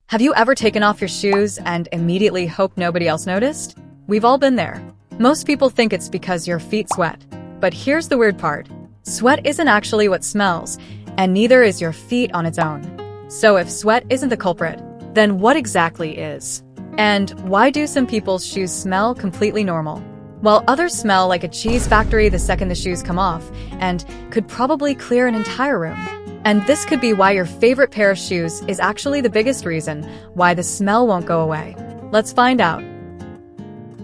Have you ever taken off your shoes and immediately hoped nobody else noticed? We've all been there. Most people think it's because your feet sweat. But here's the weird part. Sweat isn't actually what smells, and neither is your feet on its own. So if sweat isn't the culprit, then what exactly is? And why do some people's shoes smell completely normal, while others smell like a cheese factory the second the shoes come off, and could probably clear an entire room? And this could be why your favorite pair of shoes is actually the biggest reason why the smell won't go away. Let's find out.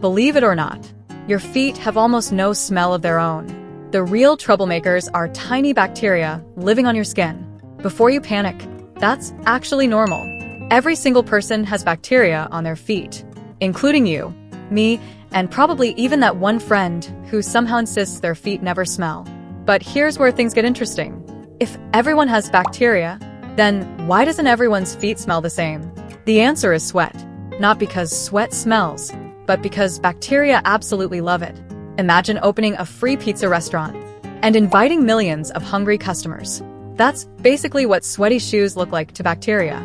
Believe it or not, your feet have almost no smell of their own. The real troublemakers are tiny bacteria living on your skin. Before you panic, that's actually normal. Every single person has bacteria on their feet, including you, me, and probably even that one friend who somehow insists their feet never smell. But here's where things get interesting. If everyone has bacteria, then why doesn't everyone's feet smell the same? The answer is sweat. Not because sweat smells, but because bacteria absolutely love it. Imagine opening a free pizza restaurant and inviting millions of hungry customers. That's basically what sweaty shoes look like to bacteria.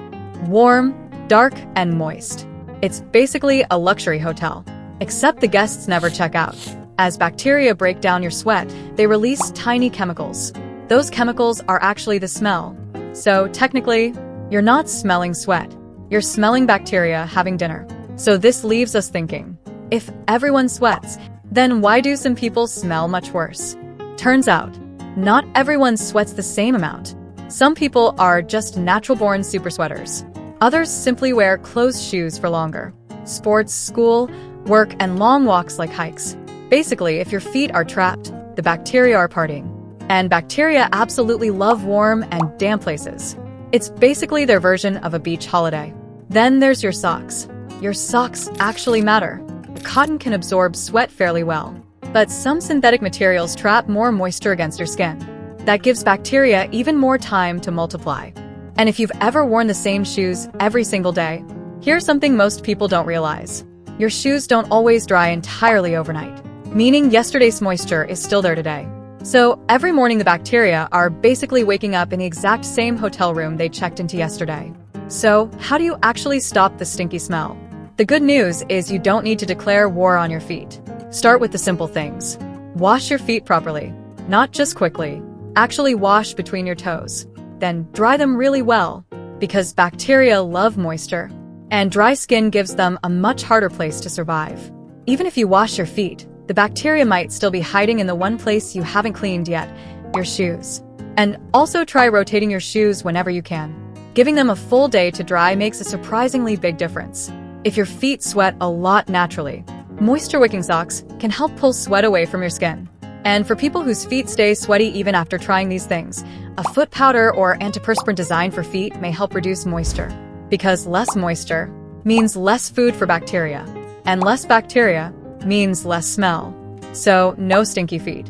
Warm, dark, and moist. It's basically a luxury hotel. Except the guests never check out. As bacteria break down your sweat, they release tiny chemicals. Those chemicals are actually the smell. So technically, you're not smelling sweat. You're smelling bacteria having dinner. So this leaves us thinking, if everyone sweats, then why do some people smell much worse? Turns out, not everyone sweats the same amount. Some people are just natural-born super sweaters. Others simply wear closed shoes for longer. Sports, school, work, and long walks like hikes. Basically, if your feet are trapped, the bacteria are partying. And bacteria absolutely love warm and damp places. It's basically their version of a beach holiday. Then there's your socks. Your socks actually matter. Cotton can absorb sweat fairly well, but some synthetic materials trap more moisture against your skin. That gives bacteria even more time to multiply. And if you've ever worn the same shoes every single day, here's something most people don't realize. Your shoes don't always dry entirely overnight, meaning yesterday's moisture is still there today. So every morning the bacteria are basically waking up in the exact same hotel room they checked into yesterday. So how do you actually stop the stinky smell? The good news is you don't need to declare war on your feet. Start with the simple things. Wash your feet properly, not just quickly. Actually wash between your toes. Then dry them really well, because bacteria love moisture, and dry skin gives them a much harder place to survive. Even if you wash your feet, the bacteria might still be hiding in the one place you haven't cleaned yet, your shoes. And also try rotating your shoes whenever you can. Giving them a full day to dry makes a surprisingly big difference. If your feet sweat a lot naturally, moisture-wicking socks can help pull sweat away from your skin. And for people whose feet stay sweaty even after trying these things, a foot powder or antiperspirant designed for feet may help reduce moisture. Because less moisture means less food for bacteria, and less bacteria means less smell. So no stinky feet.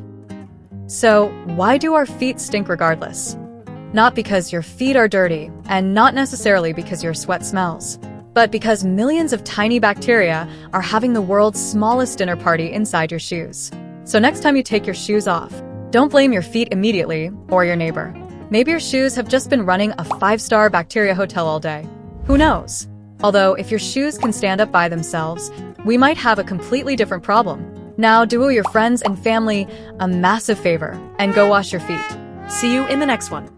So why do our feet stink regardless? Not because your feet are dirty, and not necessarily because your sweat smells, but because millions of tiny bacteria are having the world's smallest dinner party inside your shoes. So next time you take your shoes off, don't blame your feet immediately or your neighbor. Maybe your shoes have just been running a 5-star bacteria hotel all day. Who knows? Although if your shoes can stand up by themselves, we might have a completely different problem. Now do your friends and family a massive favor and go wash your feet. See you in the next one.